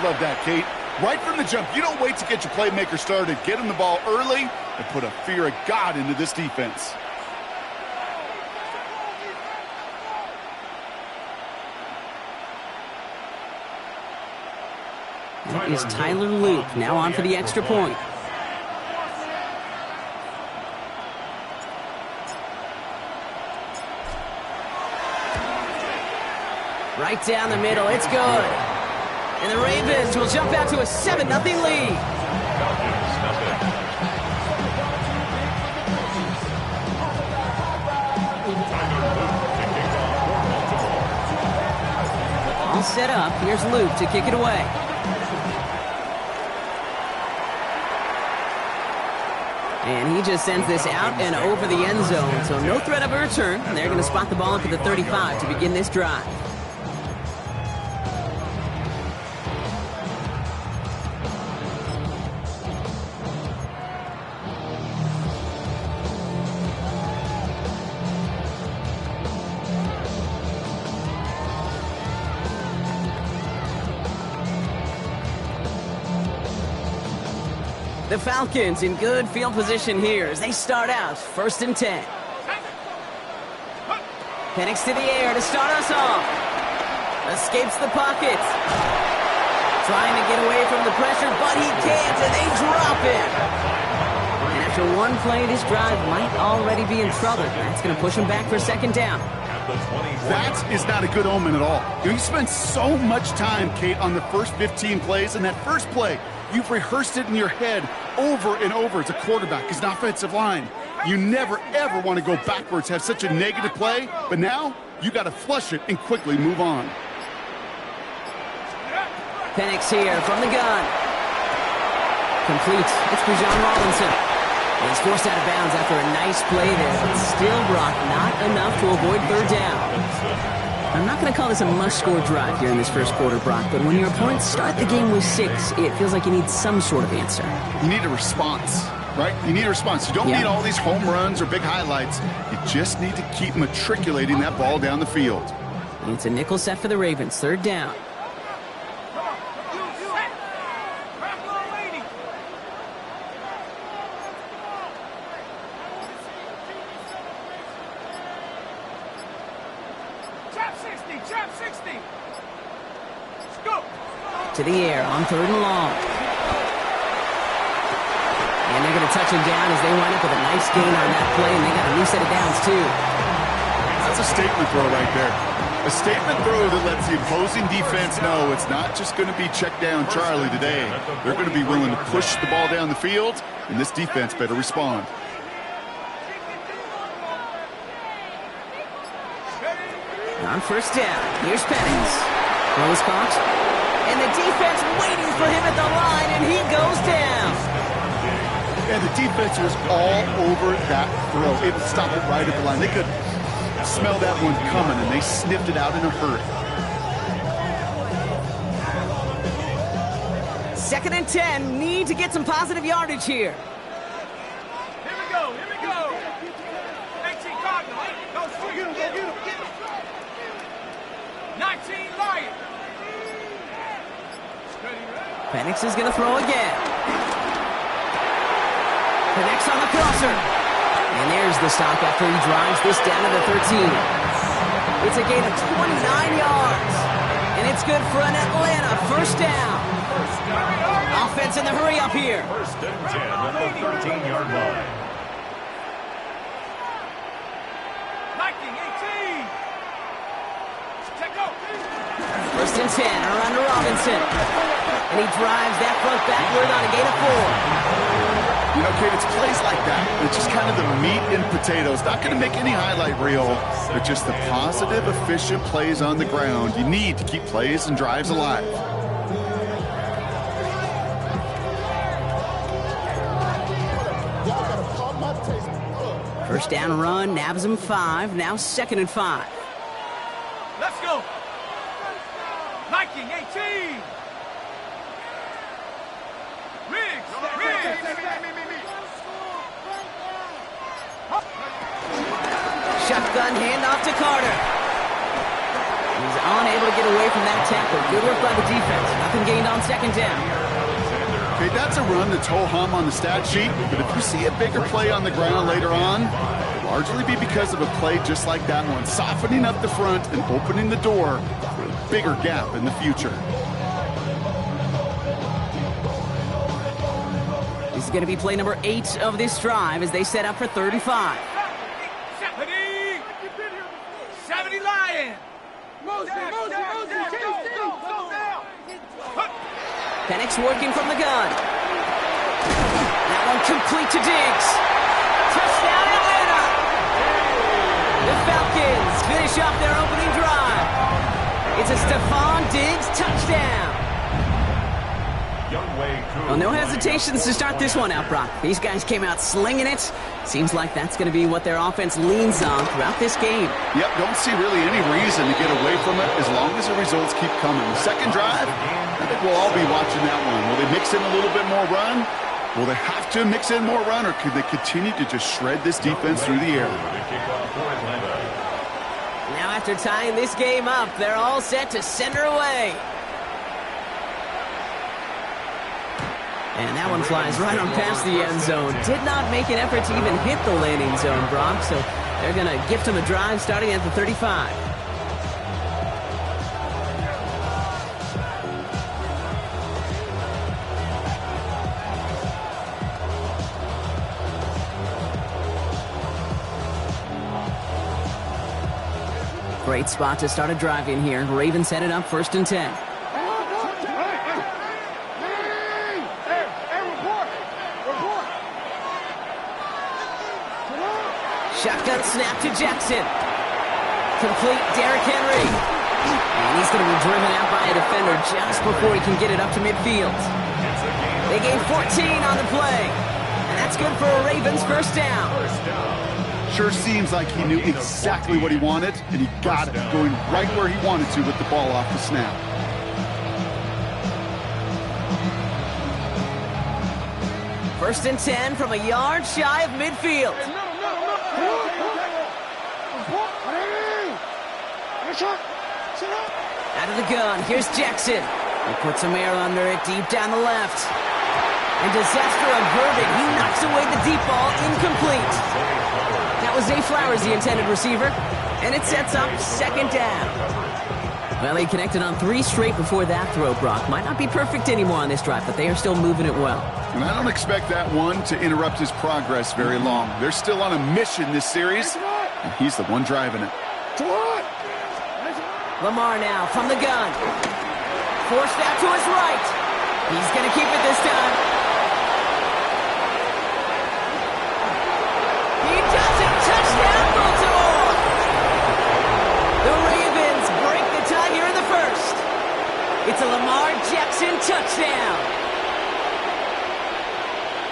love that, Kate. Right from the jump, you don't wait to get your playmaker started. Get him the ball early and put a fear of God into this defense. That is Tyler Luke, now on for the extra point. Right down the middle, it's good. And the Ravens will jump out to a 7-0 lead. All set up, here's Luke to kick it away. And he just sends this out and over the end zone, so no threat of a return. They're going to spot the ball up at the 35 to begin this drive. The Falcons in good field position here as they start out 1st and 10. Penix to the air to start us off. Escapes the pocket. Trying to get away from the pressure, but he can't, and they drop him. And after one play, this drive might already be in trouble. That's going to push him back for 2nd down. That is not a good omen at all. You spend so much time, Kate, on the first 15 plays, and that first play, you've rehearsed it in your head over and over as a quarterback, as an offensive line. You never, ever want to go backwards, have such a negative play, but now you got to flush it and quickly move on. Penix here from the gun. Complete. It's Bijan Robinson. He's forced out of bounds after a nice play there, but still, Brock, not enough to avoid 3rd down. I'm not going to call this a must-score drive here in this first quarter, Brock, but when your opponents start the game with 6, it feels like you need some sort of answer. You need a response, right? You need a response. You don't need all these home runs or big highlights. You just need to keep matriculating that ball down the field. It's a nickel set for the Ravens, 3rd down. To the air on 3rd and long. And they're going to touch him down as they wind up with a nice gain on that play, and they got a new set of downs, too. That's a statement throw right there. A statement throw that lets the opposing defense know it's not just going to be check down Charlie today. They're going to be willing to push the ball down the field, and this defense better respond. On 1st down, here's Penix. Throws caught. And the defense waiting for him at the line, and he goes down. And the defense was all over that throw, able to stop it right at the line. They could smell that one coming, and they sniffed it out in a hurry. 2nd and 10, need to get some positive yardage here. Here we go, here we go. 18 Cardinal, go straight. 19 Lion. Penix is going to throw again. Connects on the crosser. And there's the stop after he drives this down to the 13. It's a gain of 29 yards. And it's good for an Atlanta 1st down. Offense in the hurry up here. 1st and 10 at the 13-yard line. 1st and 10 around to Robinson. And he drives that front backward on a gain of 4. You know, Kate, it's plays like that. It's just kind of the meat and potatoes. Not going to make any highlight reel, but just the positive, efficient plays on the ground. You need to keep plays and drives alive. First down run, nabs him 5. Now 2nd and 5. Let's go. Viking 18. Riggs. Shotgun handoff to Carter. He's unable to get away from that tackle. Good work by the defense. Nothing gained on second down. Okay, that's a run that's ho-hum on the stat sheet, but if you see a bigger play on the ground later on, it'll largely be because of a play just like that one, softening up the front and opening the door for a bigger gap in the future. This is going to be play number 8 of this drive as they set up for 35. 70 Lion! Penix working from the gun. That one complete to Diggs. Touchdown Atlanta! The Falcons finish off their opening drive. It's a Stephon Diggs touchdown. Well, no hesitations to start this one out, Brock. These guys came out slinging it. Seems like that's going to be what their offense leans on throughout this game. Yep, don't see really any reason to get away from it as long as the results keep coming. The second drive, I think we'll all be watching that one. Will they mix in a little bit more run? Will they have to mix in more run, or could they continue to just shred this defense through the air? Now after tying this game up, they're all set to send her away. And that one flies right on past the end zone. Did not make an effort to even hit the landing zone, Brock, so they're going to gift him a drive starting at the 35. Great spot to start a drive in here. Ravens headed up 1st and 10. Shotgun snap to Jackson. Complete Derrick Henry. And he's going to be driven out by a defender just before he can get it up to midfield. They gain 14 on the play. And that's good for a Ravens first down. Sure seems like he knew exactly what he wanted, and he got it, going right where he wanted to with the ball off the snap. First and 10 from a yard shy of midfield. Out of the gun, here's Jackson. He puts some air under it deep down the left. And disaster averted. He knocks away the deep ball, incomplete. That was Zay Flowers, the intended receiver. And it sets up second down. Well, he connected on 3 straight before that throw, Brock. Might not be perfect anymore on this drive, but they are still moving it well. And I don't expect that one to interrupt his progress very long. They're still on a mission this series, and he's the one driving it. Lamar now from the gun. Forced out to his right. He's going to keep it this time. He does it. Touchdown, Baltimore. The Ravens break the tie here in the first. It's a Lamar Jackson touchdown.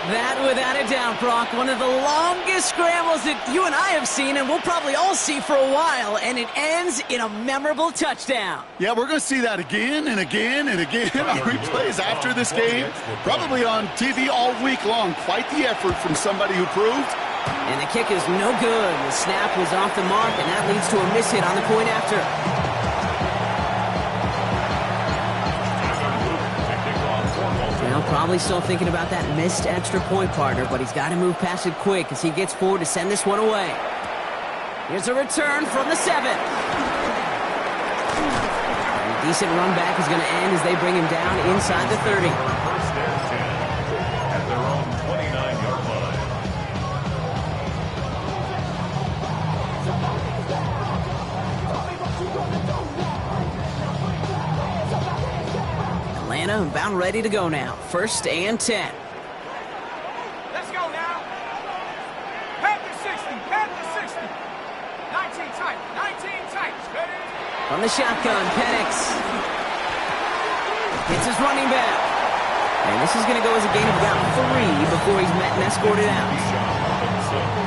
That, without a doubt, Brock, one of the longest scrambles that you and I have seen, and we'll probably all see for a while, and it ends in a memorable touchdown. Yeah, we're going to see that again and again and again on replays after this game, probably on TV all week long. Quite the effort from somebody who proved. And the kick is no good. The snap was off the mark, and that leads to a miss hit on the point after. Probably still thinking about that missed extra point, partner, but he's got to move past it quick as he gets forward to send this one away. Here's a return from the 7. A decent run back is going to end as they bring him down inside the 30. First and 10 at their own 29-yard line. Atlanta about ready to go now. 1st and 10. Let's go now. Pat the 60. Pat the 60. 19 tight. 19 tight. Ready? From the shotgun, Penix. Hits his running back. And this is going to go as a gain of about 3 before he's met and escorted out.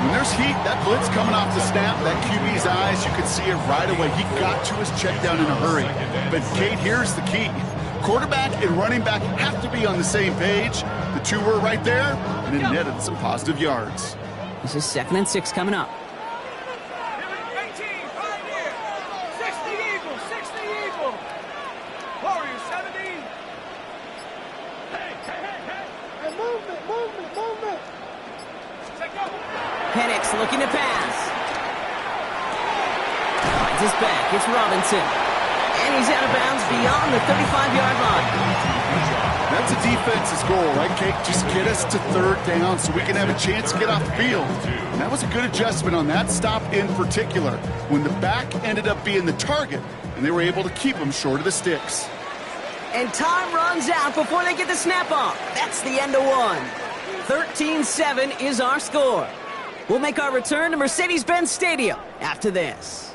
When there's heat, that blitz coming off the snap, that QB's eyes, you could see it right away. He got to his check down in a hurry. But, Kate, here's the key. Quarterback and running back have to be on the same page. The two were right there, and it netted some positive yards. This is 2nd and 6 coming up. 18, right here. 60 Eagles, 60 Eagles. Penix looking to pass. Finds his back. It's Robinson. And he's out of bounds beyond the 35-yard line. That's a defense's goal, right, Kate? Just get us to third down so we can have a chance to get off the field. And that was a good adjustment on that stop in particular, when the back ended up being the target, and they were able to keep him short of the sticks. And time runs out before they get the snap off. That's the end of one. 13-7 is our score. We'll make our return to Mercedes-Benz Stadium after this.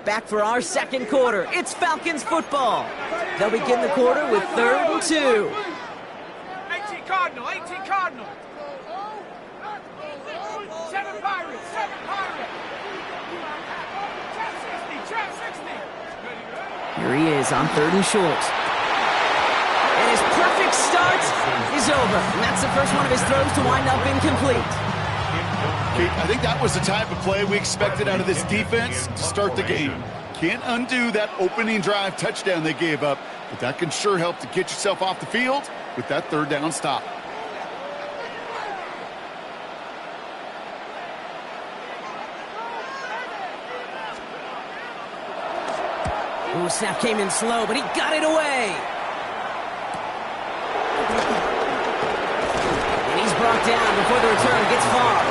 Back for our second quarter. It's Falcons football. They'll begin the quarter with 3rd and 2. 18 Cardinal, 18 Cardinal. 7 Pirates, 7 Pirates. Trap 60. Here he is on 3rd and short. And his perfect start is over. And that's the first one of his throws to wind up incomplete. Kate, I think that was the type of play we expected out of this defense to start the game. Can't undo that opening drive touchdown they gave up, but that can sure help to get yourself off the field with that 3rd down stop. Ooh, snap came in slow, but he got it away. And he's brought down before the return gets far.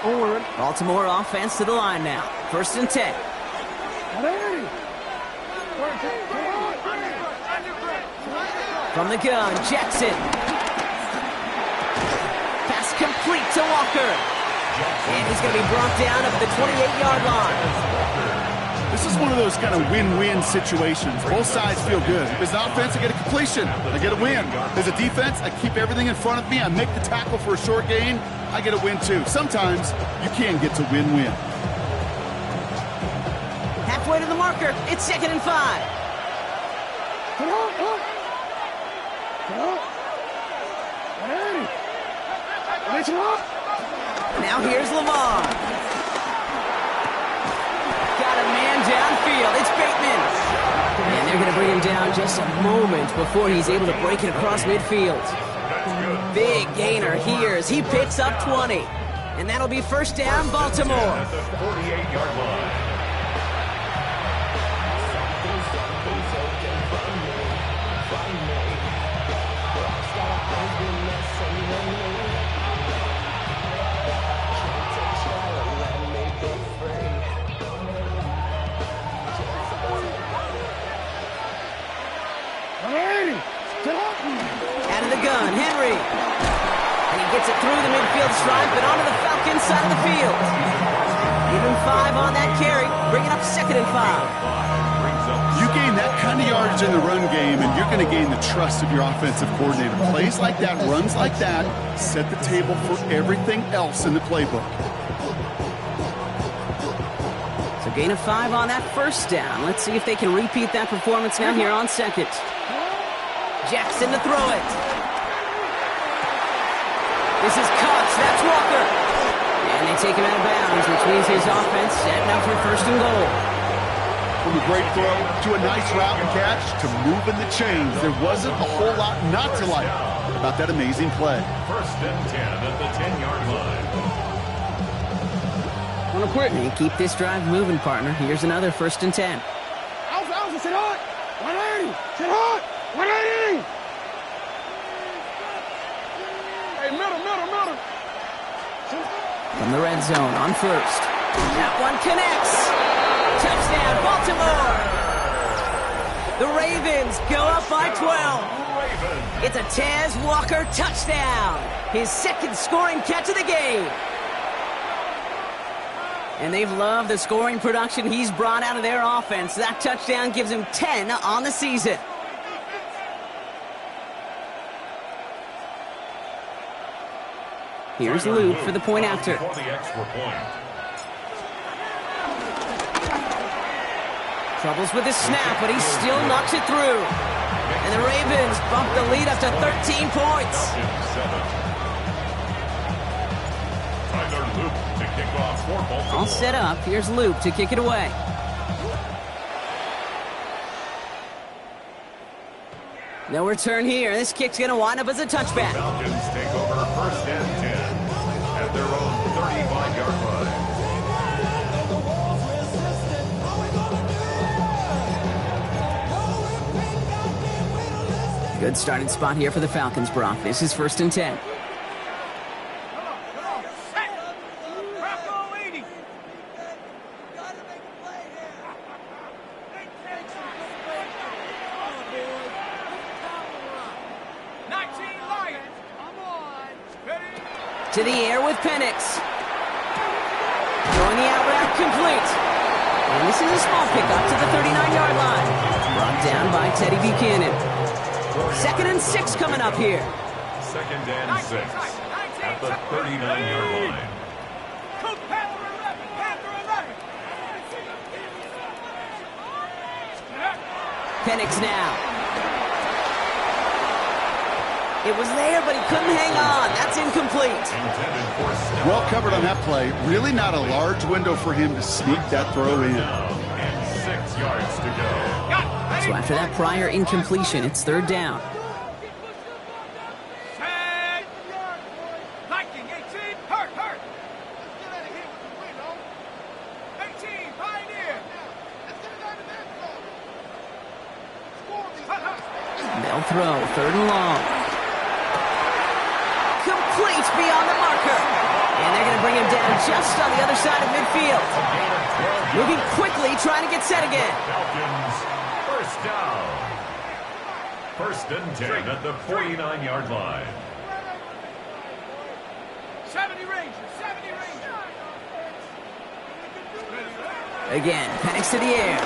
Forward. Baltimore offense to the line now. 1st and 10. From the gun, Jackson. Pass complete to Walker. And he's going to be brought down up at the 28-yard line. This is one of those kind of win-win situations. Both sides feel good. As an offense, I get a completion. I get a win. As a defense, I keep everything in front of me. I make the tackle for a short gain. I get a win, too. Sometimes you can get to win-win. Halfway to the marker. It's 2nd and 5. Now here's Lamar. Got a man downfield. It's Bateman. And they're going to bring him down just a moment before he's able to break it across midfield. Big gainer here as he picks up 20. And that'll be 1st down, Baltimore. At the 48-yard line. Out of the gun, Henry. And he gets it through the midfield stripe, but onto the Falcons side of the field. Give him 5 on that carry, bringing up 2nd and 5. You gain that kind of yardage in the run game, and you're going to gain the trust of your offensive coordinator. Plays like that, runs like that, set the table for everything else in the playbook. So gain of 5 on that 1st down. Let's see if they can repeat that performance now here on 2nd. Jackson to throw it. This is Cox. That's Walker. And they take him out of bounds, which means his offense setting up for 1st and goal. From a great throw to a nice route and catch to moving the chains, there wasn't a whole lot not to like about that amazing play. 1st and 10 at the 10-yard line. Want to quit? And keep this drive moving, partner. Here's another 1st and 10. Alpha, sit hard. 180. Sit hard. 180. Hey, middle. From the red zone on 1st. That one connects. Touchdown, Baltimore. The Ravens go up by 12. It's a Tez Walker touchdown. His 2nd scoring catch of the game. And they've loved the scoring production he's brought out of their offense. That touchdown gives him 10 on the season. Here's Luke for the point after. For the extra point. Troubles with the snap, but he still knocks it through. And the Ravens bump the lead up to 13 points. kickoff for Baltimore. All set up. Here's Luke to kick it away. No return here. This kick's going to wind up as a touchback. Falcons take over first and 10 at their own 35-yard line. Good starting spot here for the Falcons, Brock. This is first and 10. Come on, set. Bronco 80. 19 Lions. Come on. Ready? To the air with Penix. Throwing the out route complete. And this is a small pickup to the 39-yard line. Brought down by Teddy Buchanan. 2nd and 6 coming up here. 2nd and 6 at the 39-yard line. Cook Panther 11. Panther 11. Penix now. It was there, but he couldn't hang on. That's incomplete. Intended for snap. Well covered on that play. Really not a large window for him to sneak that throw in. And 6 yards to go. So after that prior incompletion, it's 3rd down. Set. Viking 18. Hurt. 18. Pioneer. They'll throw 3rd and long. Complete beyond the marker. And they're going to bring him down just on the other side of midfield. Moving quickly, trying to get set again. Falcons, first down. First and 10 at the 49-yard line. 70 Rangers. 70 Rangers. Again, Penix to the air.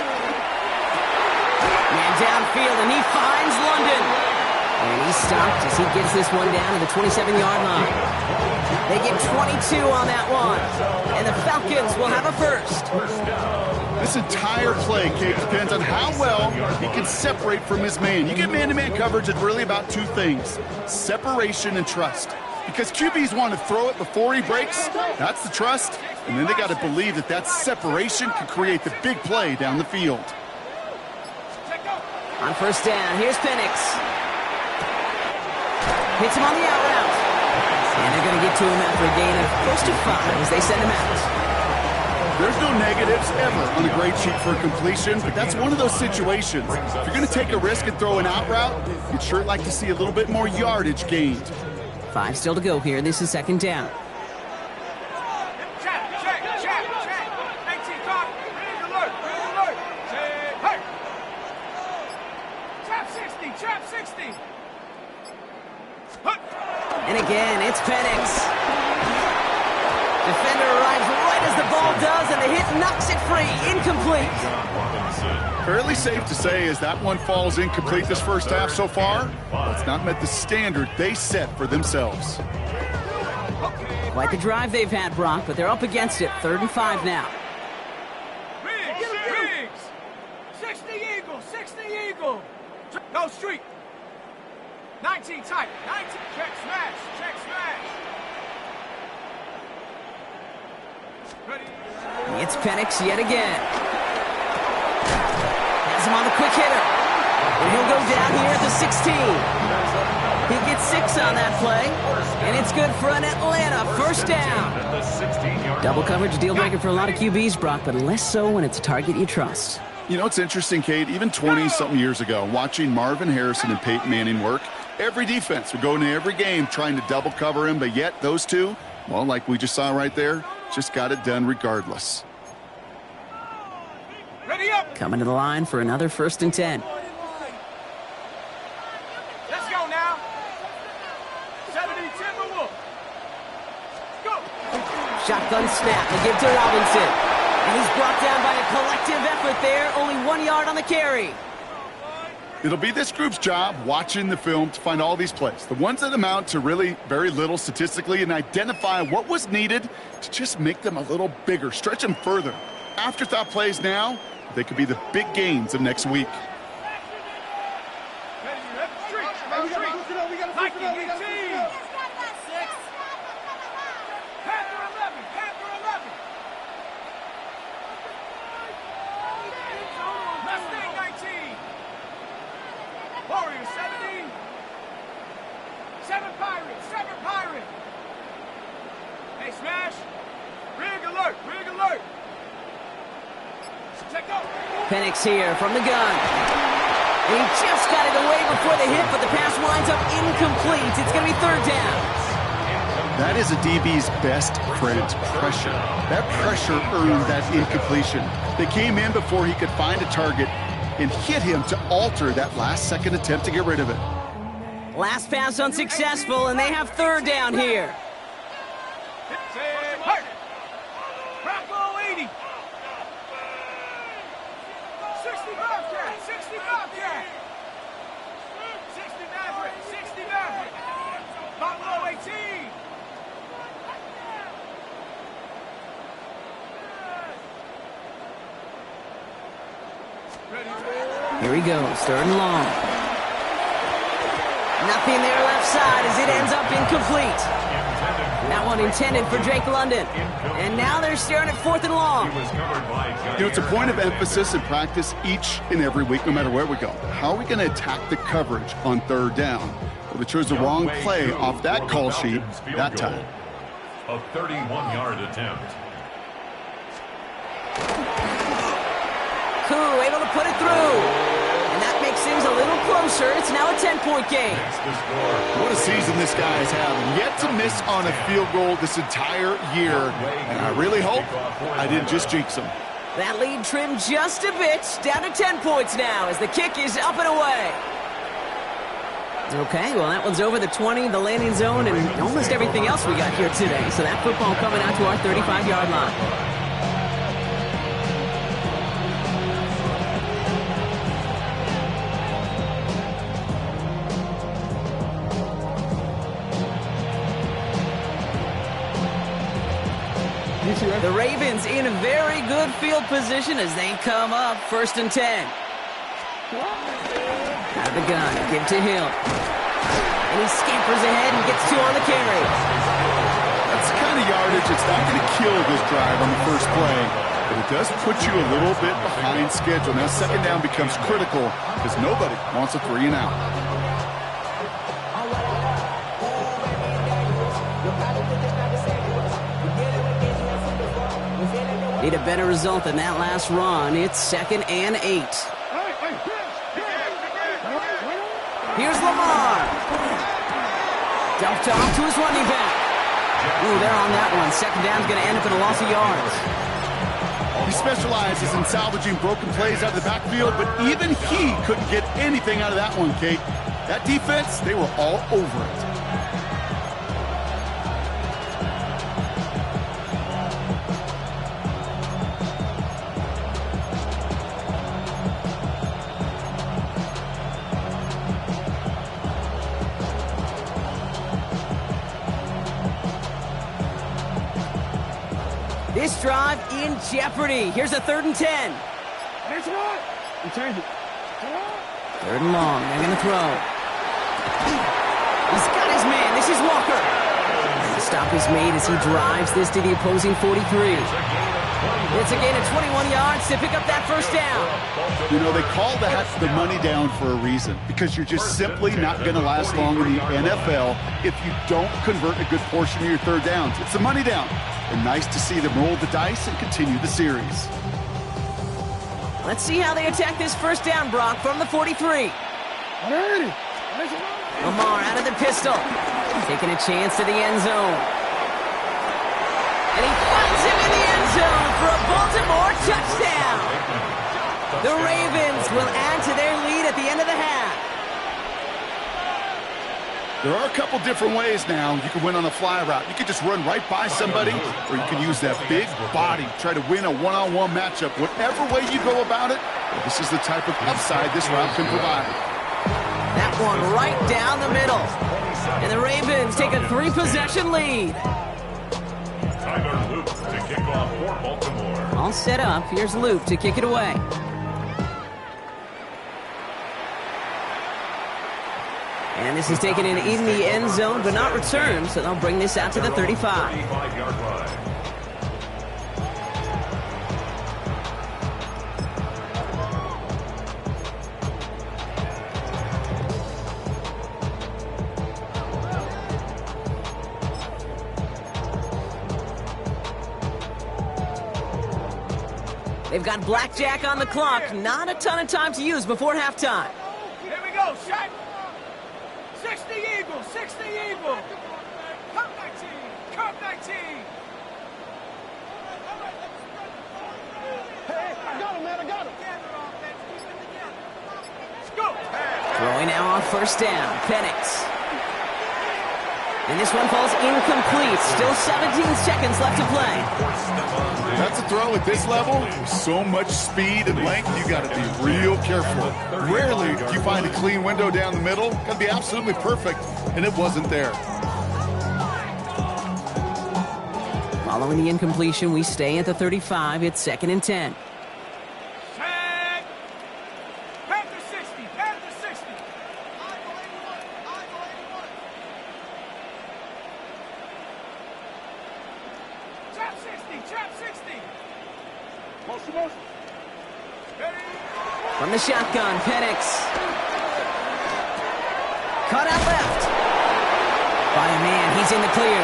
Man downfield, and he finds London. And he's stopped as he gets this one down to the 27-yard line. They get 22 on that one. And the Falcons will have a first. This entire play, Kate, depends on how well he can separate from his man. You get man-to-man coverage, it's really about two things: separation and trust. Because QBs want to throw it before he breaks. That's the trust. And then they got to believe that that separation can create the big play down the field. On first down, here's Penix. Hits him on the out route. And they're going to get to him after a gain of close to 5 as they send him out. There's no negatives ever on the grade sheet for completion, but that's one of those situations. If you're going to take a risk and throw an out route, you'd sure like to see a little bit more yardage gained. 5 still to go here. This is 2nd down. Check. 18 cop. Ready alert. Check. Hey. Trap 60. And again, it's Penix. Defender arrives right as the ball does, and the hit knocks it free. Incomplete. Fairly safe to say as that one falls incomplete this first half so far, it's not met the standard they set for themselves. Quite the drive they've had, Brock, but they're up against it. 3rd and 5 now. Riggs. 60 Eagle. No street. 19 tight. 19. Check smash. Ready. It's Penix yet again. Has him on the quick hitter. And he'll go down here at the 16. He gets 6 on that play. And it's good for an Atlanta first down. Double coverage deal breaker for a lot of QBs, Brock, but less so when it's a target you trust. You know, it's interesting, Kate, even 20-something years ago, watching Marvin Harrison and Peyton Manning work, every defense would go into every game trying to double cover him, but yet those two, well, like we just saw right there, just got it done regardless. Ready up. Coming to the line for another 1st and 10. Let's go now. 70 Timberwolves. Go. Shotgun snap. They give to Robinson. And he's brought down by a collective effort there. Only 1 yard on the carry. It'll be this group's job watching the film to find all these plays, the ones that amount to really very little statistically, and identify what was needed to just make them a little bigger, stretch them further. Afterthought plays now, they could be the big gains of next week. Viking 18. Panther 11. Rush. Rig alert. Rig alert. Check out. Penix here from the gun. And he just got it away before the hit, but the pass winds up incomplete. It's going to be third down. That is a DB's best friend, pressure. That pressure earned that incompletion. They came in before he could find a target and hit him to alter that last-second attempt to get rid of it. Last pass unsuccessful, and they have third down here. Hey. Bravo 80. 60 Bobcat. 60 Bobcat. 60 Maverick. 60 Maverick. Bravo 18. Here he goes, third and long. Nothing there left side as it ends up incomplete. That one intended for Drake London. And now they're staring at fourth and long. It's a point of emphasis in practice each and every week, no matter where we go. How are we going to attack the coverage on third down? Well, they chose the wrong play off that call sheet that time. A 31-yard attempt. Koo able to put it through. And that makes things a little closer. It's now a 10-point game. What a season this guy has had. Yet to miss on a field goal this entire year. And I really hope I didn't just jinx him. That lead trimmed just a bit. Down to 10 points now as the kick is up and away. Okay, well, that one's over the 20, the landing zone, and almost everything else we got here today. So that football coming out to our 35-yard line. The Ravens in a very good field position as they come up first and 10. Out of the gun, give to Hill. And he scampers ahead and gets two on the carry. That's the kind of yardage it's not going to kill this drive on the first play, but it does put you a little bit behind schedule. Now second down becomes critical because nobody wants a 3 and out. Need a better result than that last run. It's 2nd and 8. Here's Lamar. Dumped off to his running back. Ooh, they're on that one. Second down's going to end up in a loss of yards. He specializes in salvaging broken plays out of the backfield, but even he couldn't get anything out of that one, Kate. That defense, they were all over it. This drive in jeopardy. Here's a 3rd and 10. That's right. Return it. 3rd and long. They're going to throw. He's got his man. This is Walker. And the stop is made as he drives this to the opposing 43. It's a gain of 21 yards to pick up that first down. You know, they call that the money down for a reason, because you're just simply not going to last long in the NFL if you don't convert a good portion of your third downs. It's the money down. And nice to see them roll the dice and continue the series. Let's see how they attack this first down, Brock, from the 43. Lamar out of the pistol. Taking a chance to the end zone. And he finds him in the end zone for a Baltimore touchdown. The Ravens will add to their lead at the end of the half. There are a couple different ways now. You can win on a fly route. You can just run right by somebody, or you can use that big body, try to win a one-on-one matchup. Whatever way you go about it, this is the type of upside this route can provide. That one right down the middle. And the Ravens take a 3-possession lead. Tyler Luke to kick off for Baltimore. All set up. Here's Luke to kick it away. And this is taken in the end zone, but not returned, so they'll bring this out to the 35. 35-yard line. They've got blackjack on the clock. Not a ton of time to use before halftime. Here we go, shot. 60 Eagles, 60 Eagles. Cup 19, Cup 19. Hey, I got him, man, I got him. Let's go. Throwing now on first down, Penix. And this one falls incomplete. Still 17 seconds left to play. That's a throw at this level. So much speed and length, you got to be real careful. Rarely do you find a clean window down the middle. Got to be absolutely perfect, and it wasn't there. Following the incompletion, we stay at the 35. It's 2nd and 10. Set. Panther 60, Panther 60. Trap 60, trap 60. Motion, motion. Ready? From the shotgun, Penix. Cut out left. By a man, he's in the clear.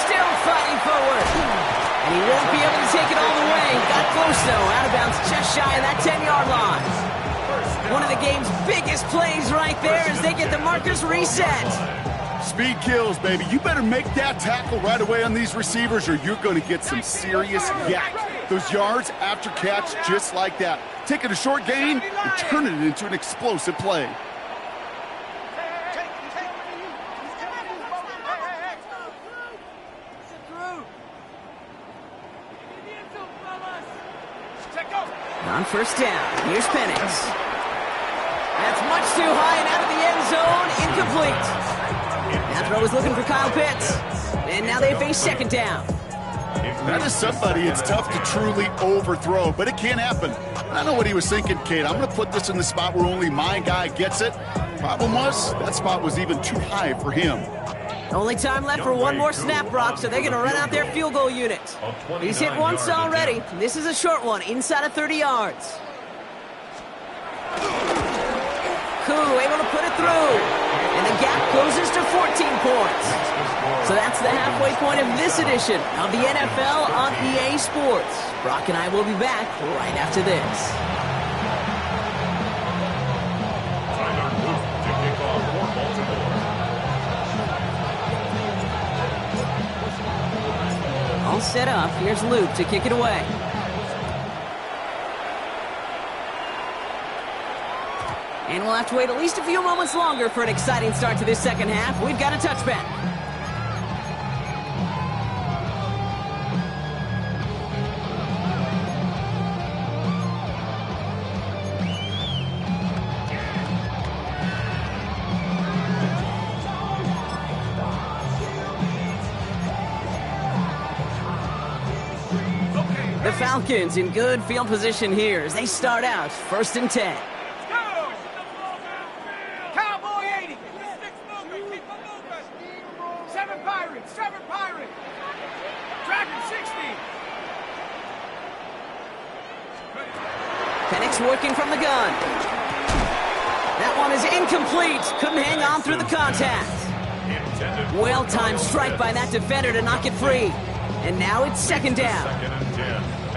Still fighting forward. And he won't be able to take it all the way. Got close, though. Out of bounds, just shy of that 10-yard line. One of the game's biggest plays right there as they get the markers reset. Speed kills, baby. You better make that tackle right away on these receivers or you're going to get some serious yak. Those yards after catch just like that. Taking a short gain and turning it into an explosive play. On first down, here's Penix. That's much too high and out of the end zone, incomplete. That throw is looking for Kyle Pitts. And now they face 2nd down. That is somebody it's tough to truly overthrow, but it can happen. I know what he was thinking, Kate. I'm going to put this in the spot where only my guy gets it. Problem was, that spot was even too high for him. Only time left for one more snap, Brock, so they're going to run out their field goal unit. He's hit once already. This is a short one, inside of 30 yards. Koo able to put it through. And the gap closes to 14 points. So that's the halfway point of this edition of the NFL on EA Sports. Brock and I will be back right after this. Tyler Luke to kick off for Baltimore. All set up. Here's Luke to kick it away. And we'll have to wait at least a few moments longer for an exciting start to this second half. We've got a touchback. The Falcons in good field position here as they start out 1st and 10. Go! Cowboy 80. 7 Pirates, 7 Pirates. Dragon 60. Penix working from the gun. That one is incomplete. Couldn't hang on through the contact. Well-timed strike by that defender to knock it free. And now it's 2nd down.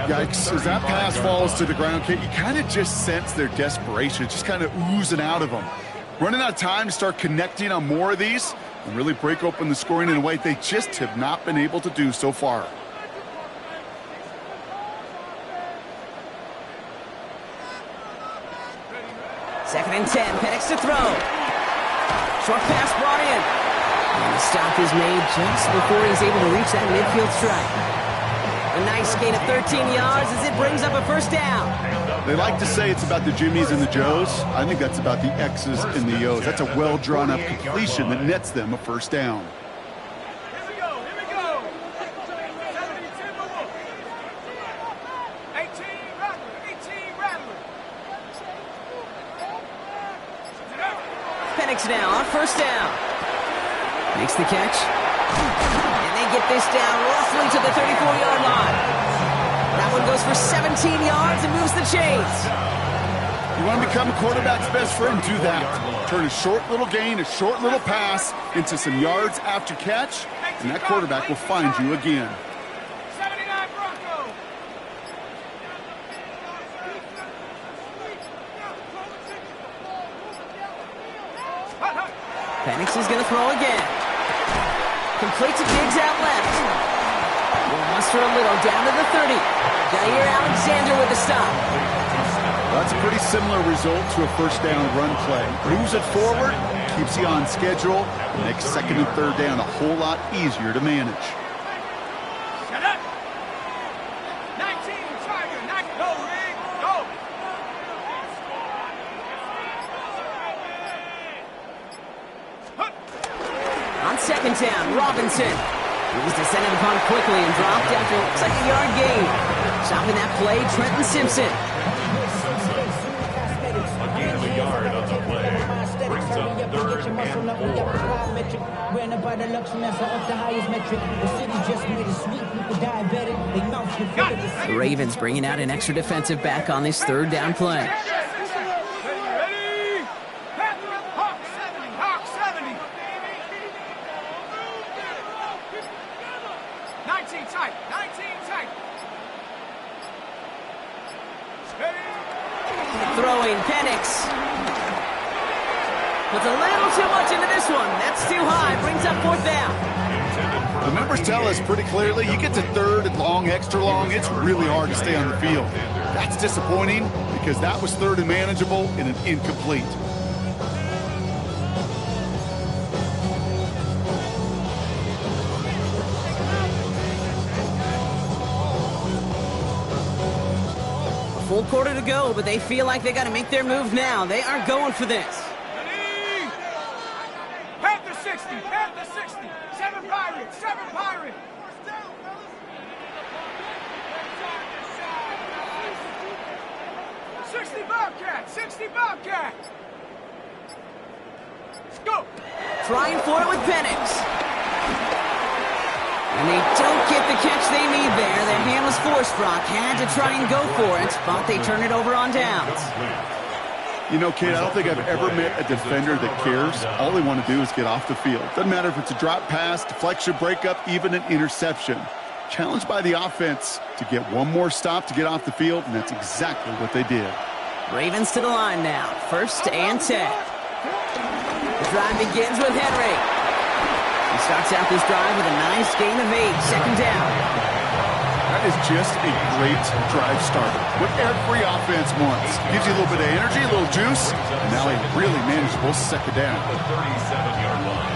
Yikes, as that pass falls to the ground, Kate, you kind of just sense their desperation. It's just kind of oozing out of them. Running out of time to start connecting on more of these and really break open the scoring in a way they just have not been able to do so far. Second and 10, Penix to throw. Short pass brought in. And the stop is made just before he's able to reach that midfield strike. A nice gain of 13 yards as it brings up a 1st down. They like to say it's about the Jimmies and the Joes. I think that's about the X's and the O's. That's a well-drawn-up completion that nets them a 1st down. Here we go, here we go. 18 Rattler, 18 Rattler. Penix now on 1st down. Makes the catch. And they get this down roughly to the 34-yard line. That one goes for 17 yards and moves the chains. You want to become a quarterback's best friend? Do that. Turn a short little gain, a short little pass into some yards after catch, and that quarterback will find you again. 79 Bronco. Penix is going to throw again. Complete to Diggs out left. Will muster a little down to the 30. Jair Alexander with the stop. That's a pretty similar result to a first down run play. Moves it forward, keeps you on schedule, makes second and third down a whole lot easier to manage. Shut up. 19, Tiger. Go, Rig. Go. On second down, Robinson. He was descended upon quickly and dropped after it looks like a yard gain. Stopping that play, Trenton Simpson. A gain of a yard on the play. Brings up 3rd and 4. The Ravens bringing out an extra defensive back on this third down play. Ready? Hawk 70. Hawk 70. 19 tight. 19 tight. Ready? Throwing Penix. Puts a little too much into this one. That's too high. Brings up 4th down. The numbers tell us pretty clearly, you get to third and long, extra long, it's really hard to stay on the field. That's disappointing because that was third and manageable and an incomplete. A full quarter to go, but they feel like they got to make their move now. They are going for this. Ready? Panther 60. Panther 60. 7 Pirates. 7 Pirates. 60 Bobcat. 60 Bobcat. Go. Trying for it with Penix. And they don't get the catch they need there. Their hand was forced, Brock. Had to try and go for it, but they turn it over on downs. You know, Kate, I don't think I've ever met a defender that cares. All they want to do is get off the field. Doesn't matter if it's a drop pass, deflection, breakup, even an interception. Challenged by the offense to get one more stop to get off the field, and that's exactly what they did. Ravens to the line now. 1st and 10. The drive begins with Henry. He starts out this drive with a nice gain of 8. Second down. That is just a great drive starter. What every offense wants. Gives you a little bit of energy, a little juice, and now a really manageable second down. The 37-yard line.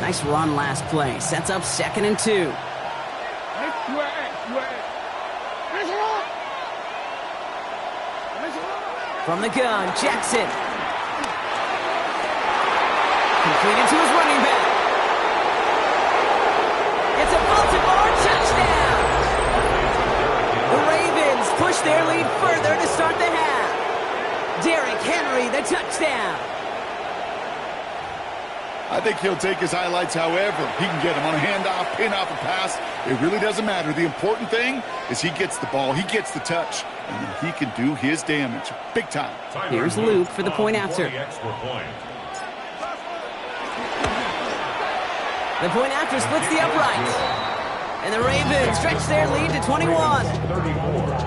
Nice run last play. Sets up 2nd and 2. From the gun, Jackson. Completed to his running back. It's a Baltimore touchdown. The Ravens push their lead further to start the half. Derrick Henry, the touchdown. I think he'll take his highlights however he can get them on a handoff, pin off a pass. It really doesn't matter. The important thing is he gets the ball, he gets the touch, and then he can do his damage big time. Here's Luke for the point after. The point after splits the uprights. And the Ravens stretch their lead to 21. 34.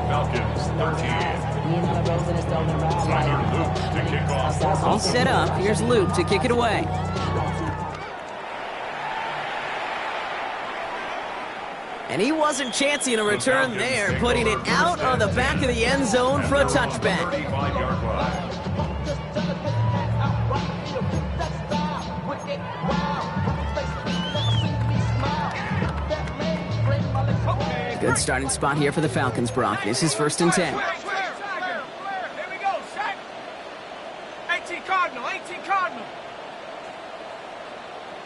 Falcons 13. Tyler Luke to kick off. All set up. Here's Luke to kick it away. And he wasn't chancing a return there, putting it out on the back of the end zone for a touchback. 35-yard line. Good starting spot here for the Falcons, Brock. This is 1st and 10. Here we go. Set. 18 Cardinal. 18 Cardinal.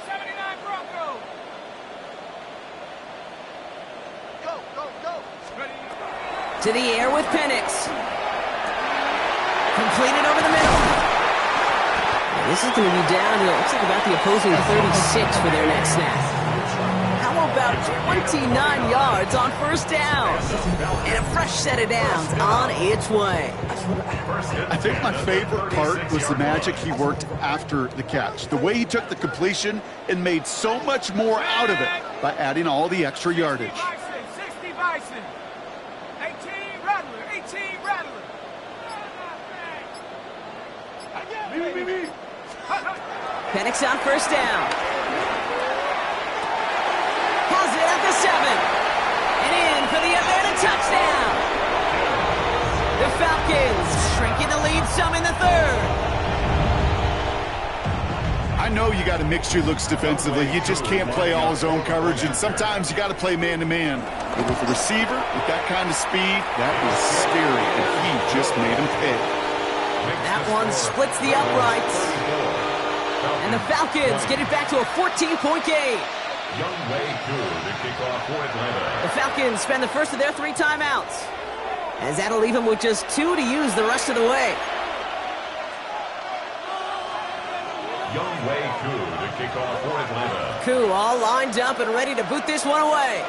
79 Bronco. Go, go, go. Ready. To the air with Penix. Completed over the middle. This is going to be down to, looks like about the opposing 36 for their next snap. How about 29 yards on 1st down? And a fresh set of downs on its way. I think my favorite part was the magic he worked after the catch. The way he took the completion and made so much more out of it by adding all the extra yardage. 60 Bison. 18 Rattler. 18 Penix on first down. Has it at the 7. And in for the Atlanta touchdown. The Falcons shrinking the lead some in the 3rd. I know you got to mix your looks defensively. You just can't play all zone coverage, and sometimes you got to play man-to-man. But with the receiver, with that kind of speed, that was scary, and he just made him pay. That one splits the uprights. And the Falcons get it back to a 14-point game. Younghoe Koo to kick off for Atlanta. The Falcons spend the first of their 3 timeouts, as that'll leave them with just 2 to use the rest of the way. Younghoe Koo to kick off for Atlanta. Koo all lined up and ready to boot this one away.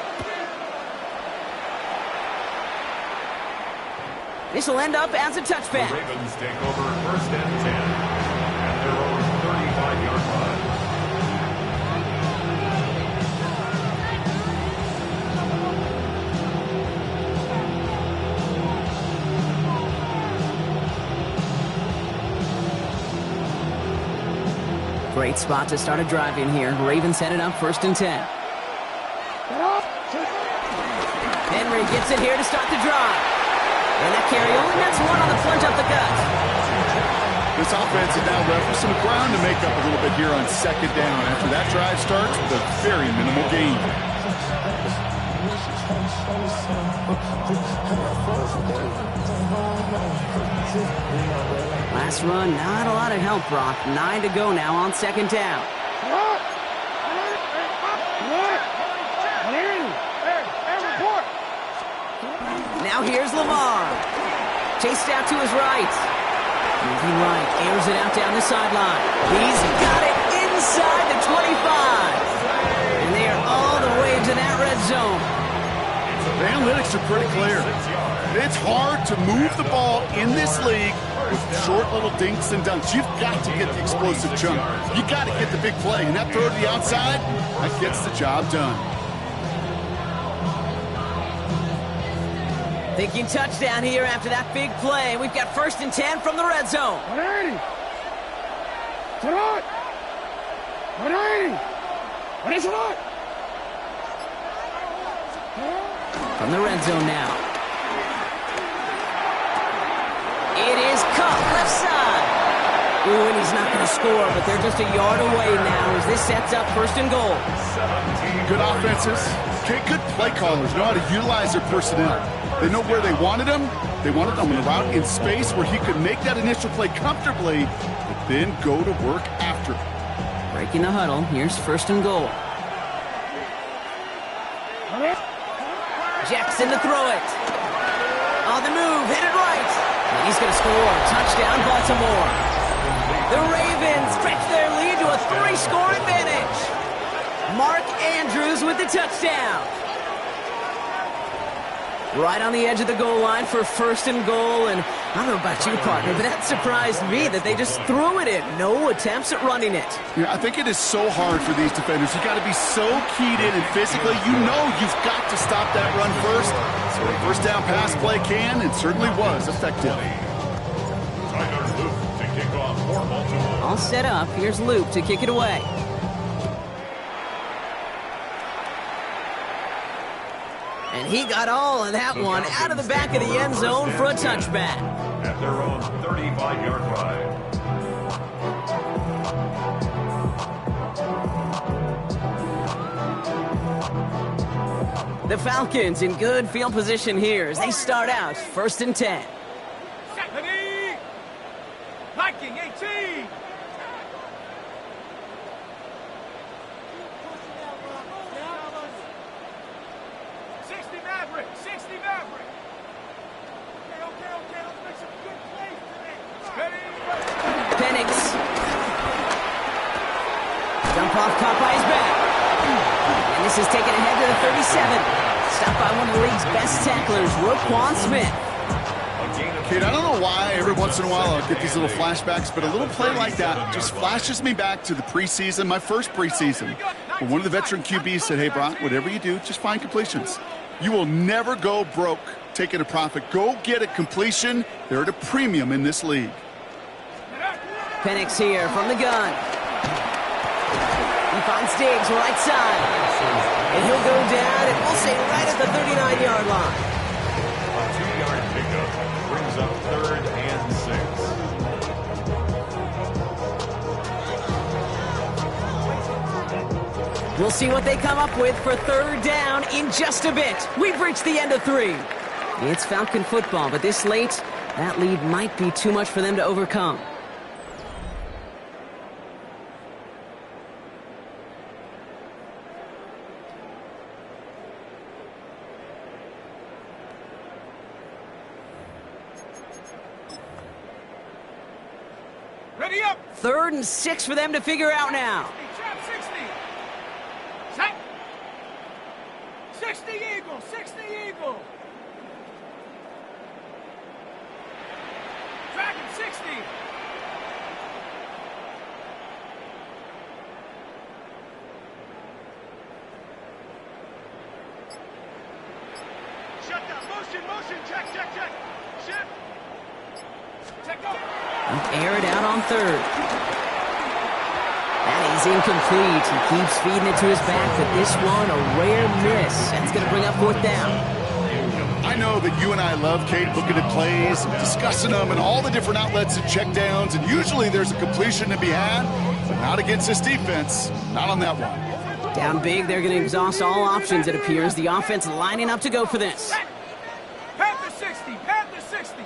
This will end up as a touchback. The Ravens take over 1st and 10 at their own 35-yard line. Great spot to start a drive in here. Ravens headed up 1st and 10. Henry gets it here to start the drive. And that carry only nets 1 on the plunge up the gut. This offense is now left with some ground to make up a little bit here on 2nd down after that drive starts with a very minimal gain. Last run, not a lot of help, Brock. 9 to go now on 2nd down. Now here's Lamar. Chased out to his right. Moving right, airs it out down the sideline. He's got it inside the 25. And they are all the way to that red zone. The analytics are pretty clear. It's hard to move the ball in this league with short little dinks and dunks. You've got to get the explosive chunk. You've got to get the big play. And that throw to the outside, that gets the job done. Thinking touchdown here after that big play. We've got 1st and 10 from the red zone. 180. What? 180. What is it? From the red zone now. It is Kupp, left side. Ooh, and he's not going to score, but they're just a yard away now as this sets up 1st and goal. Good offenses. Okay, good play callers know how to utilize their personnel. They know where they wanted him. They wanted him on a route in space where he could make that initial play comfortably, but then go to work after. Breaking the huddle. Here's 1st and goal. Jackson to throw it. On the move, headed right. And he's going to score. Touchdown, Baltimore. The Ravens stretch their lead to a 3-score advantage. Mark Andrews with the touchdown. Right on the edge of the goal line for 1st and goal. And I don't know about you, partner, but that surprised me that they just threw it in. No attempts at running it. Yeah, I think it is so hard for these defenders. You've got to be so keyed in and physically, you know you've got to stop that run first. So a 1st down pass play can and certainly was effective. Tyler Luke to kick off for Baltimore. All set up. Here's Luke to kick it away. And he got all of that one out of the back of the end zone for a touchback. At their own 35-yard line. The Falcons in good field position here as they start out 1st and 10. Stephanie! Viking 18! Maverick! 60 Maverick! Okay, let's make some good plays today. Ready? Penix. Dump off caught by his back. And this is taken ahead to the 37. Stopped by one of the league's best tacklers, Roquan Smith. Kid, I don't know why every once in a while I'll get these little flashbacks, but a little play like that just flashes me back to the preseason, my first preseason. When one of the veteran QBs said, hey, Brock, whatever you do, just find completions. You will never go broke taking a profit. Go get a completion. They're at a premium in this league. Penix here from the gun. He finds Diggs right side. And he'll go down, and we'll say right at the 39-yard line. A 2-yard pickup brings up 3rd and 6. We'll see what they come up with for 3rd down in just a bit. We've reached the end of 3. It's Falcon football, but this late, that lead might be too much for them to overcome. Ready up. 3rd and 6 for them to figure out now. Trap 60. Set. 60 Eagle. 60 Eagle. Dragon 60. Shut down. Motion. Check. Shift. Check go. Air it out on 3rd. That is incomplete. He keeps feeding it to his back, but this one, a rare miss. That's going to bring up 4th down. I know that you and I love, Kate, looking at plays, discussing them, and all the different outlets and checkdowns, and usually there's a completion to be had, but not against this defense. Not on that one. Down big, they're going to exhaust all options, it appears. The offense lining up to go for this. Panther 60. Panther 60.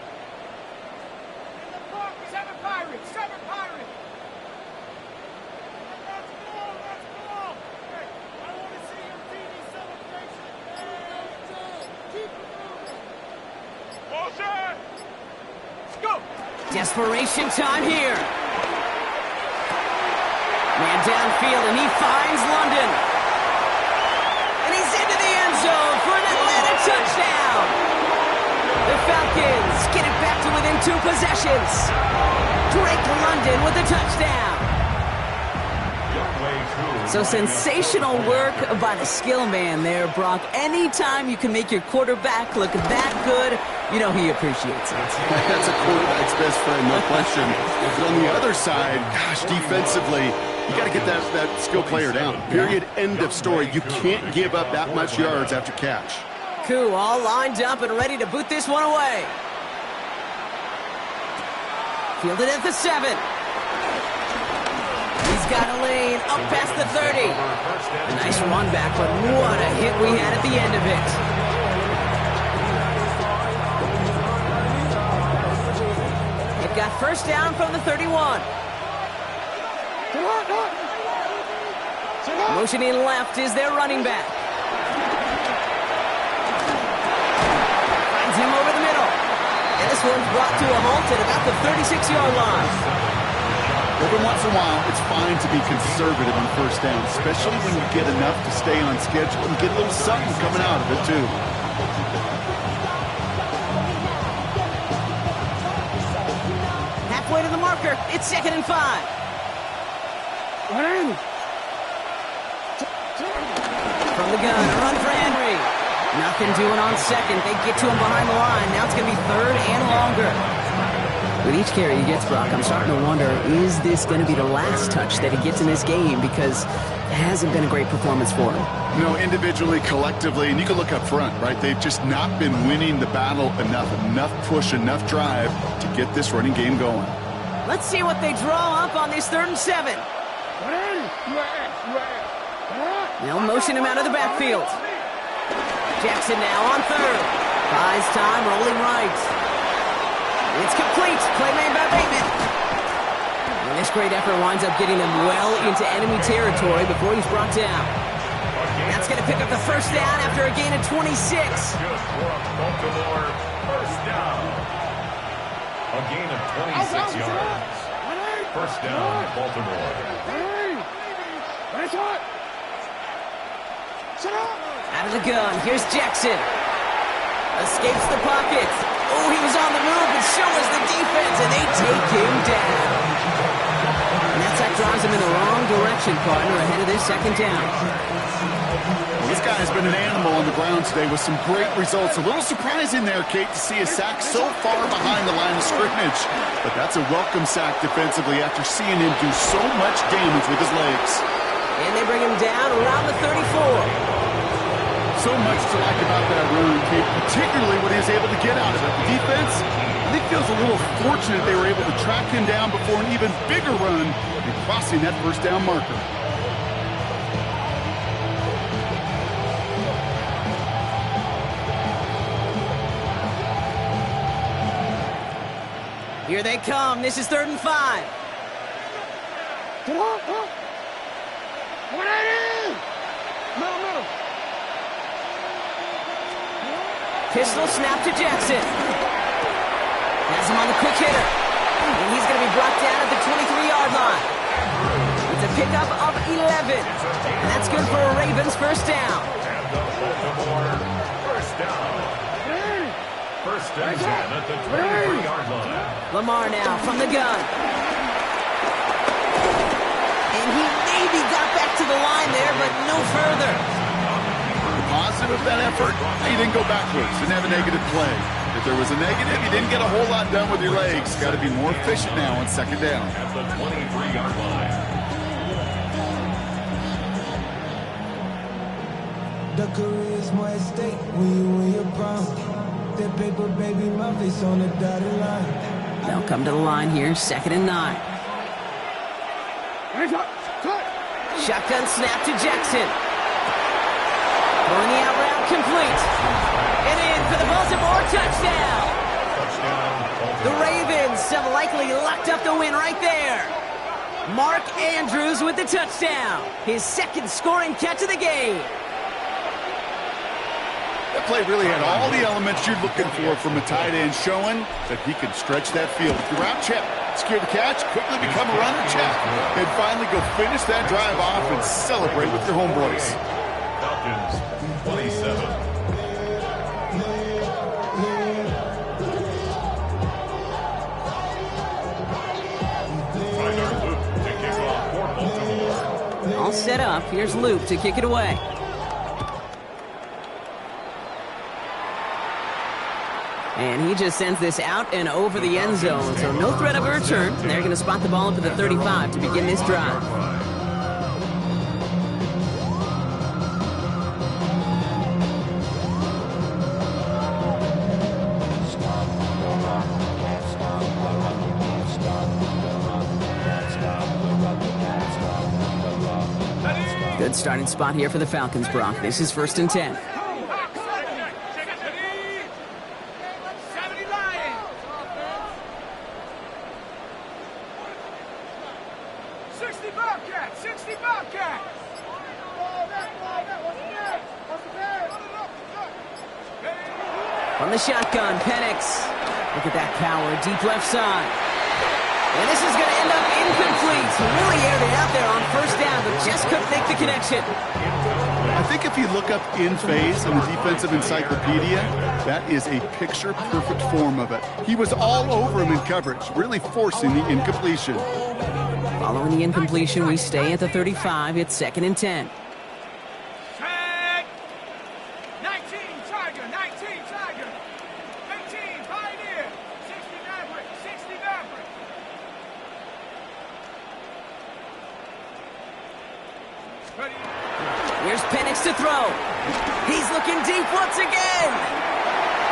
7 Pirates. 7 Pirates. Let's go. Hey, I want to see your TV celebration. Keep it moving. Motion. Let's go. Desperation time here. Man downfield, and he finds London. And he's into the end zone for an Atlanta touchdown. The Falcons get it back to within 2 possessions. Drake London with the touchdown. So sensational work by the skill man there, Brock. Anytime you can make your quarterback look that good, you know he appreciates it. That's a quarterback's best friend, no question. But on the other side, gosh, defensively, you got to get that skill player down. Period. End of story. You can't give up that much yards after catch. Koo all lined up and ready to boot this one away. Fielded at the 7. He's got a lane up past the 30. A nice run back, but what a hit we had at the end of it. They've got 1st down from the 31. Motioning left is their running back. Finds him over the middle. And this one's brought to a halt at about the 36-yard line. Every once in a while, it's fine to be conservative on 1st down, especially when you get enough to stay on schedule and get a little something coming out of it, too. Halfway to the marker. It's 2nd and 5. From the gun, a run for Henry. Nothing doing on 2nd. They get to him behind the line. Now it's going to be 3rd and longer. With each carry he gets, Brock, I'm starting to wonder, is this going to be the last touch that he gets in this game? Because it hasn't been a great performance for him. No, individually, collectively, and you can look up front, right? They've just not been winning the battle enough push, enough drive to get this running game going. Let's see what they draw up on this 3rd and 7. They'll motion him out of the backfield. Jackson now on 3rd. Buys time, rolling right. It's complete. Play made by Bateman. And this great effort winds up getting them well into enemy territory before he's brought down. That's going to pick up the 1st down after a gain of 26. Just brought Baltimore 1st down. A gain of 26 yards. 1st down, Baltimore. Out of the gun, here's Jackson. Escapes the pocket. Oh, he was on the move, but so was the defense, and they take him down. And that sack drives him in the wrong direction, partner, ahead of this second down. Well, this guy has been an animal on the ground today with some great results. A little surprising there, Kate, to see a sack so far behind the line of scrimmage. But that's a welcome sack defensively after seeing him do so much damage with his legs. And they bring him down around the 34. So much to like about that run, Kate, particularly what he was able to get out of it. The defense, I think, feels a little fortunate they were able to track him down before an even bigger run and crossing that first down marker. Here they come. This is 3rd and 5. Pistol snap to Jackson. Has him on the quick hitter. And he's going to be brought down at the 23-yard line. It's a pickup of 11. And that's good for a Ravens first down. And the Baltimore first down. First and 10 at the 23-yard line. Lamar now from the gun. And he maybe got back to the line there, but no further. Positive of that effort, he didn't go backwards, didn't have a negative play. If there was a negative, you didn't get a whole lot done with your legs. Got to be more efficient now on second down. At the 23-yard line. The career's more at stake when you're proud. That paper, baby, my face on the dotted line. They'll come to the line here, 2nd and 9. Shotgun snap to Jackson. Throwing the out route complete. And in for the Baltimore touchdown. The Ravens have likely locked up the win right there. Mark Andrews with the touchdown. His 2nd scoring catch of the game. That play really had all the elements you're looking for from a tight end, showing that he can stretch that field. If you're out, check. Secure the catch, quickly become a runner, check. And finally go finish that drive off and celebrate with your homeboys. Falcons 27. Tyler Luke to kick off for Baltimore. All set up. Here's Luke to kick it away. And he just sends this out and over the end zone. So no threat of a return. They're going to spot the ball up at the 35 to begin this drive. Good starting spot here for the Falcons, Brock. This is 1st and 10. 60 Bobcat! 60 Bobcat! From the shotgun, Penix. Look at that power, deep left side. And this is going to end up incomplete. Really aired it out there on 1st down, but just couldn't make the connection. I think if you look up in phase in the defensive encyclopedia, that is a picture-perfect form of it. He was all over him in coverage, really forcing the incompletion. Following the incompletion, we stay at the 35. It's 2nd and 10. Tag! 19 Tiger! 19 Tiger! 18 Pioneer! 60 Maverick! 60 Maverick! Ready? Here's Penix to throw. He's looking deep once again.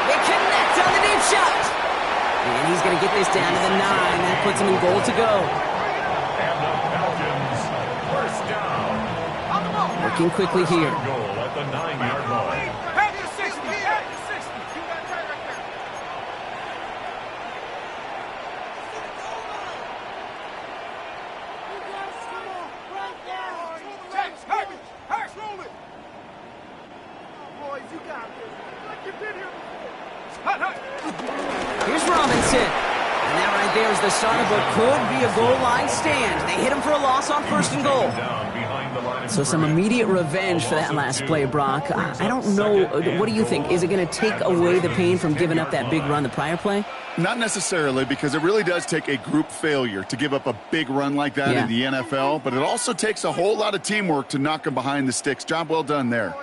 They connect on the deep shot. And he's going to get this down to the 9. That puts him in goal to go. And the Falcons first down. Working quickly here. Goal at the 9-yard line. Back to 60! Back to 60! Do that right there. James, Harris! Harris, roll it! Boys, you got this. Like you've been here before. Hut, hut. Here's Robinson. And that right there is the start of what could be a goal line stand. They hit him for a loss on first and goal. So some immediate revenge for that last play, Brock. I don't know. What do you think? Is it going to take away the pain from giving up that big run the prior play? Not necessarily, because it really does take a group failure to give up a big run like that in the NFL, but it also takes a whole lot of teamwork to knock them behind the sticks. Job well done there.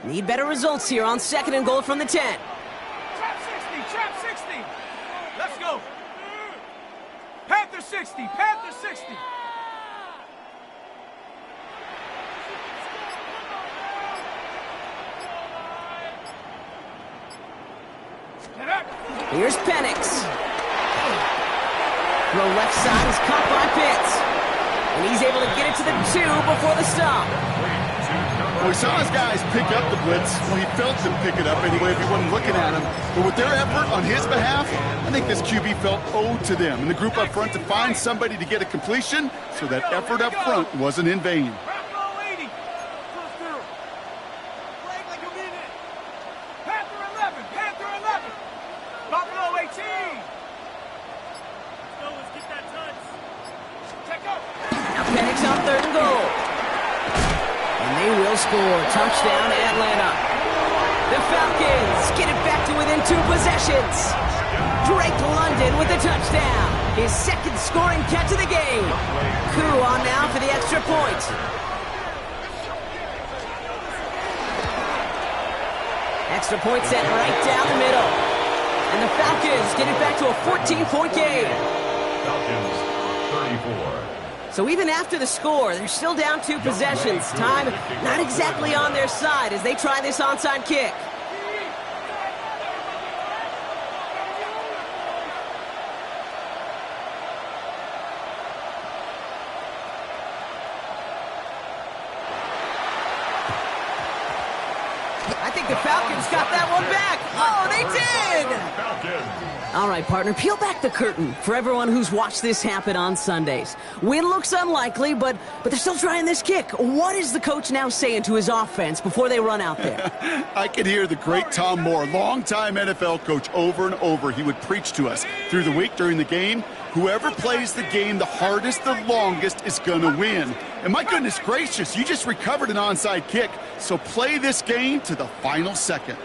Need better results here on second and goal from the 10. Trap 60, trap 60. Let's go. Panther 60, Panther 60. Here's Penix. Throw left side is caught by Pitts. And he's able to get it to the 2 before the stop. Well, we saw his guys pick up the blitz. Well, he felt them pick it up anyway if he wasn't looking at him. But with their effort on his behalf, I think this QB felt owed to them and the group up front to find somebody to get a completion, so that effort up front wasn't in vain. Score. Touchdown, Atlanta. The Falcons get it back to within 2 possessions. Drake London with the touchdown. His second scoring catch of the game. Koo on now for the extra point. Extra point set right down the middle. And the Falcons get it back to a 14-point game. Falcons, 34. So even after the score, they're still down 2 possessions. Time not exactly on their side as they try this onside kick. I think the Falcons got that one back. Oh, they did! Falcons. All right, partner, peel back the curtain for everyone who's watched this happen on Sundays. Win looks unlikely, but they're still trying this kick. What is the coach now saying to his offense before they run out there? I could hear the great Tom Moore, longtime NFL coach, over and over. He would preach to us through the week during the game. Whoever plays the game the hardest, the longest, is going to win. And my goodness gracious, you just recovered an onside kick. So play this game to the final second.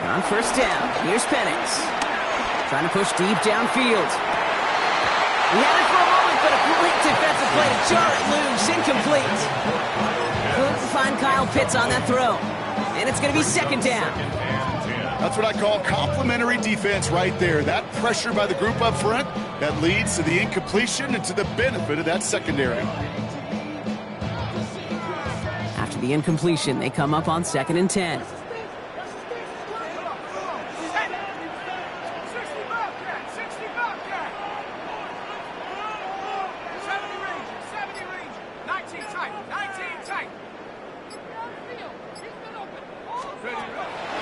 On first down, here's Penix. Trying to push deep downfield. He had it for a moment, but a great defensive play to jar it loose. Incomplete. Couldn't find Kyle Pitts on that throw. And it's going to be second down. That's what I call complimentary defense right there. That pressure by the group up front, that leads to the incompletion and to the benefit of that secondary. After the incompletion, they come up on 2nd and 10.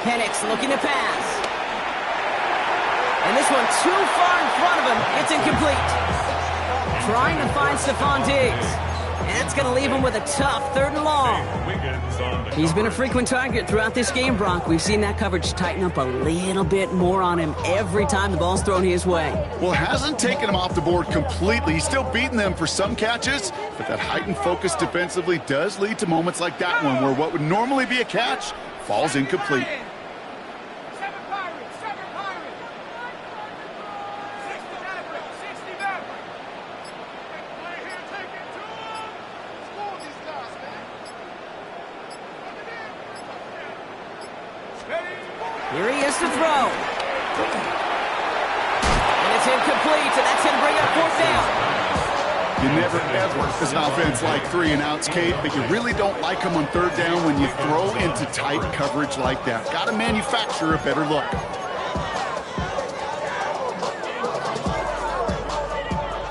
Penix looking to pass. And this one too far in front of him. It's incomplete. Trying to find Stephon Diggs. And that's going to leave him with a tough 3rd and long. He's been a frequent target throughout this game, Brock. We've seen that coverage tighten up a little bit more on him every time the ball's thrown his way. Well, hasn't taken him off the board completely. He's still beating them for some catches, but that heightened focus defensively does lead to moments like that one where what would normally be a catch falls incomplete. Here he is to throw. And it's incomplete, and that's going to bring up 4th down. You never, ever, as an offense, like 3 and outs, Kate, but you really don't like them on 3rd down when you throw into tight coverage like that. Got to manufacture a better look.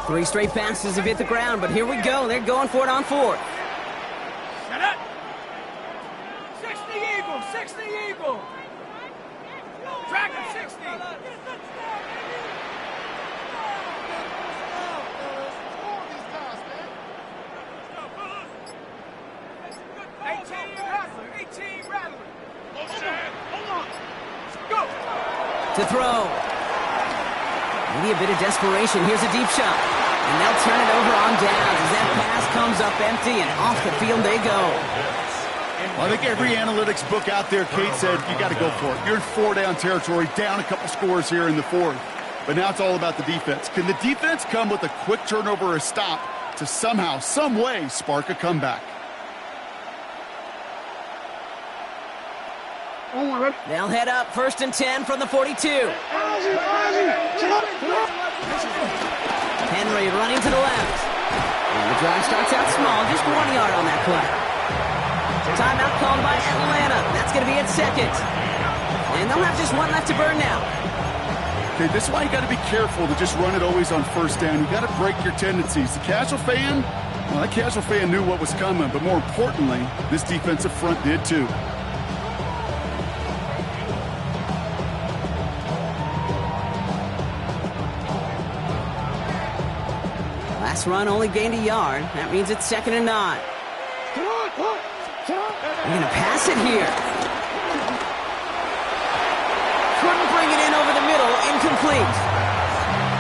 Three straight passes have hit the ground, but here we go. They're going for it on 4th. Shut up! 60 Eagle, 60 Eagle. Tracker 60. To throw. Maybe a bit of desperation. Here's a deep shot. And they'll turn it over on downs as that pass comes up empty, and off the field they go. Well, I think every analytics book out there, Kate said, you got to go for it. You're in 4-down territory, down a couple scores here in the fourth. But now it's all about the defense. Can the defense come with a quick turnover or a stop to somehow, some way, spark a comeback? They'll head up 1st and 10 from the 42. Henry running to the left. And the drive starts out small, just 1 yard on that play. Timeout called by Atlanta. That's going to be at second. And they'll have just one left to burn now. Okay, this is why you got to be careful to just run it always on 1st down. You got to break your tendencies. The casual fan, well, that casual fan knew what was coming, but more importantly, this defensive front did too. Last run only gained a yard. That means it's 2nd and 9. They're going to pass it here. Couldn't bring it in over the middle. Incomplete.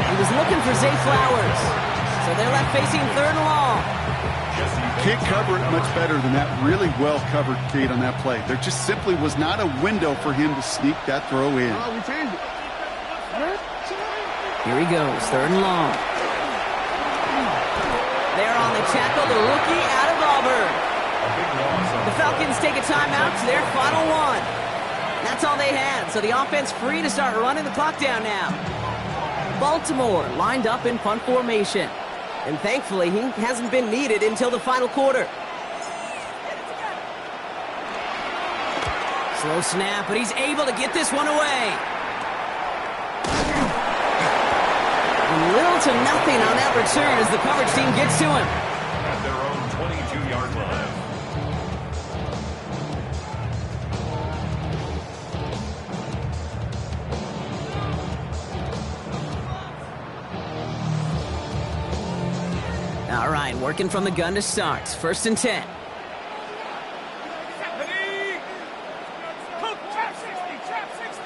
He was looking for Zay Flowers. So they're left facing 3rd and long. Can't cover it much better than that. Really well covered, Kate, on that play. There just simply was not a window for him to sneak that throw in. Here he goes. 3rd and long. They're on the tackle. The rookie out of Auburn. The Falcons take a timeout to their final one. That's all they had, so the offense free to start running the clock down now. Baltimore lined up in punt formation. And thankfully, he hasn't been needed until the final quarter. Slow snap, but he's able to get this one away. And little to nothing on that return as the coverage team gets to him. At their own 22-yard line. All right, working from the gun to start. 1st and 10. Trap 60, trap 60.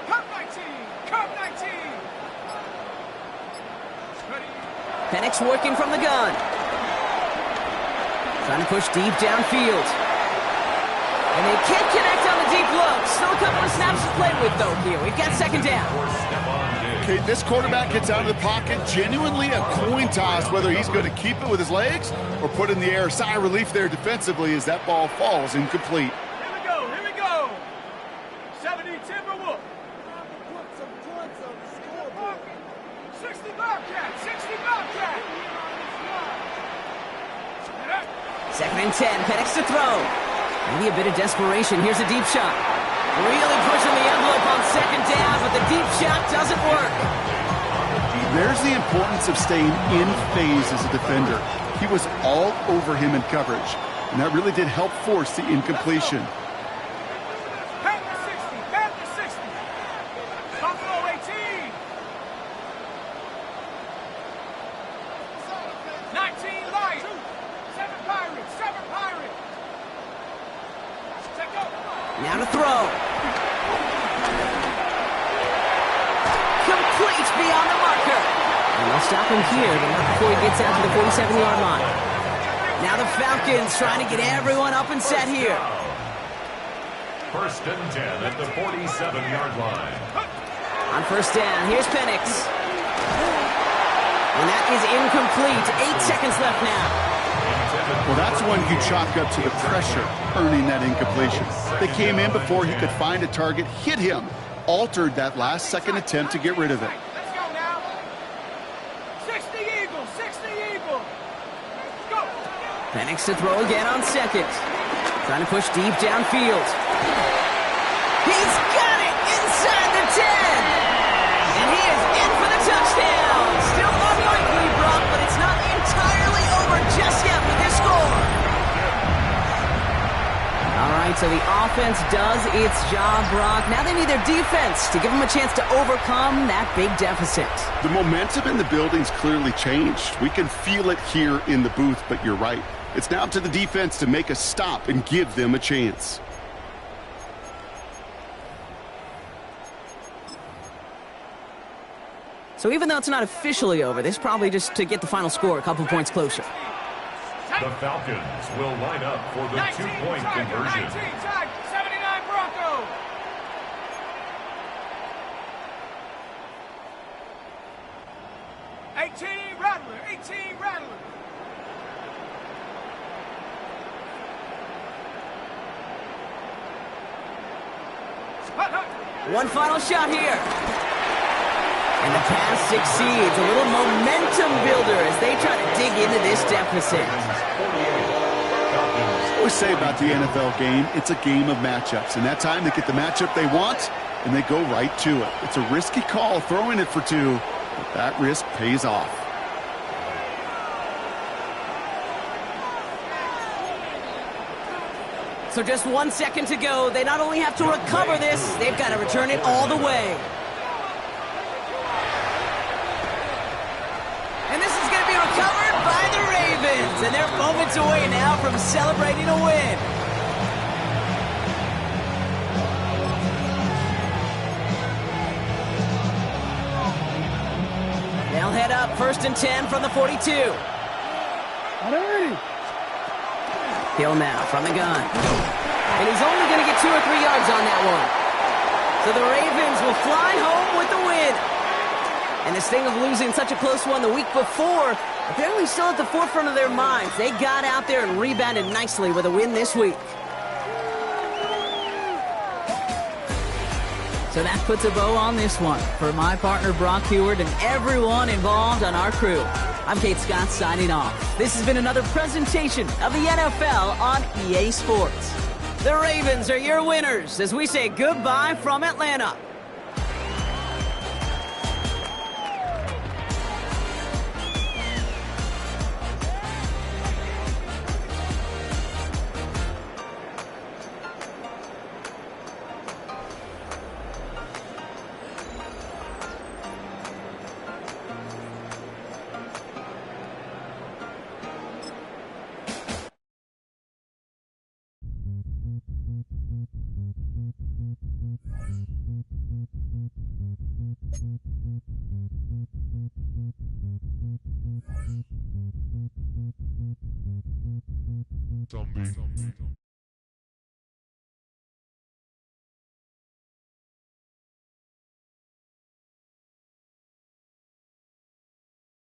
Cup 19, Cup 19. Penix working from the gun. Trying to push deep downfield. And they can't connect on the deep look. Still a couple of snaps to play with, though, here. We've got 2nd down. Okay, this quarterback gets out of the pocket. Genuinely a coin toss whether he's going to keep it with his legs or put it in the air. Sigh of relief there defensively as that ball falls incomplete. Here we go, here we go. 70 Timberwolf. 60 Bobcat, 60 Bobcat. 2nd and 10. Penix to throw. Maybe a bit of desperation. Here's a deep shot. Really pushing the envelope on 2nd down, but the deep shot doesn't work. There's the importance of staying in phase as a defender. He was all over him in coverage, and that really did help force the incompletion. Back to 60, back to 60. Buffalo 18. 19 Light. 7 Pirates, 7 Pirates. Check up. Now to throw. Complete beyond the marker. And they'll stop him here, but not before he gets out to the 47-yard line. Now the Falcons trying to get everyone up and set here. 1st and 10 at the 47-yard line. On 1st down, here's Penix. And that is incomplete. 8 seconds left now. Well, that's when you chalk up to the pressure earning that incompletion. They came in before he could find a target, hit him, altered that last-second attempt to get rid of it. Let's go now. 60 Eagles, 60 Eagles. Go. Penix to throw again on 2nd. Trying to push deep downfield. He's got it inside the 10. And he is in for the touchdown. Still unlikely, Brock, but it's not entirely over just yet with this score. All right, so the offense does its job, Brock. Now they need their defense to give them a chance to overcome that big deficit. The momentum in the building's clearly changed. We can feel it here in the booth, but you're right. It's now up to the defense to make a stop and give them a chance. So even though it's not officially over, this is probably just to get the final score a couple points closer. The Falcons will line up for the 2-point conversion. 19, 79 Broncos. Rattler, 18 Rattler. One final shot here. And the pass succeeds. A little momentum builder as they try to dig into this deficit. I always say about the NFL game, it's a game of matchups. And that time they get the matchup they want, and they go right to it. It's a risky call throwing it for two, but that risk pays off. So just 1 second to go. They not only have to recover this, they've got to return it all the way. And this is going to be recovered by the Ravens. And they're moments away now from celebrating a win. They'll head up 1st and 10 from the 42. Hill now from the gun. And he's only going to get 2 or 3 yards on that one. So the Ravens will fly home with the win. And this thing of losing such a close one the week before, apparently still at the forefront of their minds. They got out there and rebounded nicely with a win this week. So that puts a bow on this one. For my partner Brock Huard and everyone involved on our crew, I'm Kate Scott signing off. This has been another presentation of the NFL on EA Sports. The Ravens are your winners as we say goodbye from Atlanta. Zombie.